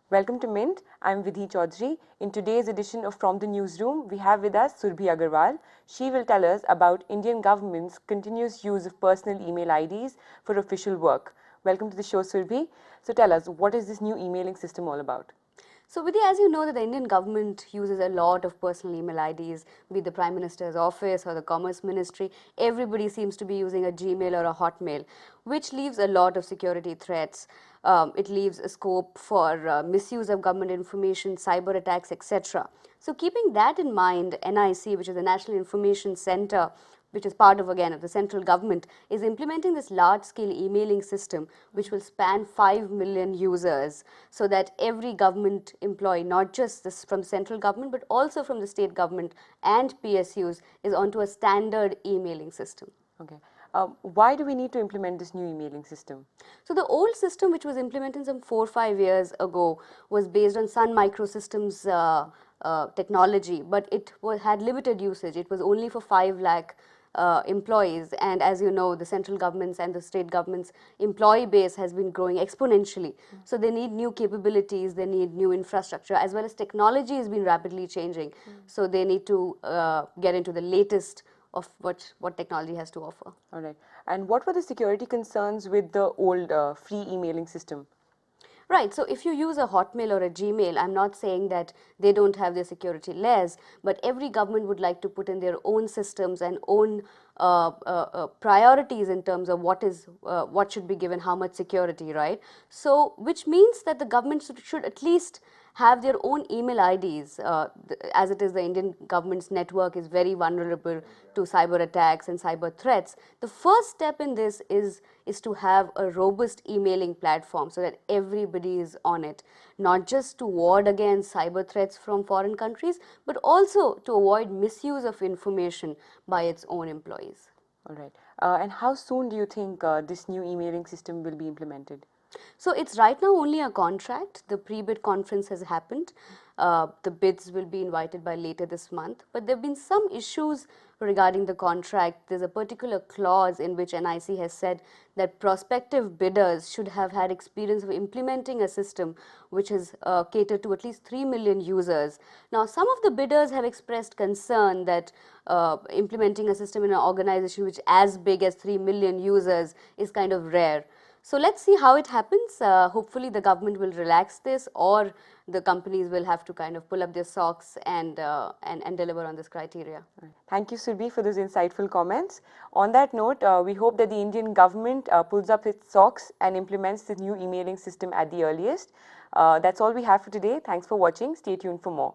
Welcome to Mint. I'm Vidhi Chaudhary. In today's edition of From the Newsroom, we have with us Surbhi Agarwal. She will tell us about Indian government's continuous use of personal email IDs for official work. Welcome to the show, Surbhi. So tell us, what is this new emailing system all about? So, Vidhi, as you know, that the Indian government uses a lot of personal email IDs, be it the Prime Minister's office or the Commerce Ministry. Everybody seems to be using a Gmail or a Hotmail, which leaves a lot of security threats. It leaves a scope for misuse of government information, cyber attacks, etc. So, keeping that in mind, NIC, which is the National Information Center, which is part of, again, of the central government, is implementing this large-scale emailing system which will span 5 million users, so that every government employee, not just this from central government but also from the state government and PSUs, is onto a standard emailing system. Okay. Why do we need to implement this new emailing system? So the old system, which was implemented some 4 or 5 years ago, was based on Sun Microsystems technology, but it had limited usage. It was only for 5 lakh employees, and as you know, the central governments and the state governments employee base has been growing exponentially. So they need new capabilities, they need new infrastructure, as well as technology has been rapidly changing. So they need to get into the latest of what technology has to offer. All right. And what were the security concerns with the old free emailing system? Right. So if you use a Hotmail or a Gmail, I'm not saying that they don't have their security layers, but every government would like to put in their own systems and own priorities in terms of what should be given, how much security, right? So which means that the government should at least have their own email IDs. As it is, the Indian government's network is very vulnerable to cyber attacks and cyber threats. The first step in this is to have a robust emailing platform so that everybody is on it, not just to ward against cyber threats from foreign countries, but also to avoid misuse of information by its own employees. All right. And how soon do you think this new emailing system will be implemented? So it's right now only a contract. The pre-bid conference has happened. The bids will be invited by later this month. But there have been some issues regarding the contract. There's a particular clause in which NIC has said that prospective bidders should have had experience of implementing a system which is catered to at least 3 million users. Now, some of the bidders have expressed concern that implementing a system in an organization which is as big as 3 million users is kind of rare. So let's see how it happens. Hopefully the government will relax this, or the companies will have to kind of pull up their socks and deliver on this criteria. Thank you, Surbhi, for those insightful comments. On that note, we hope that the Indian government pulls up its socks and implements the new emailing system at the earliest. That's all we have for today. Thanks for watching. Stay tuned for more.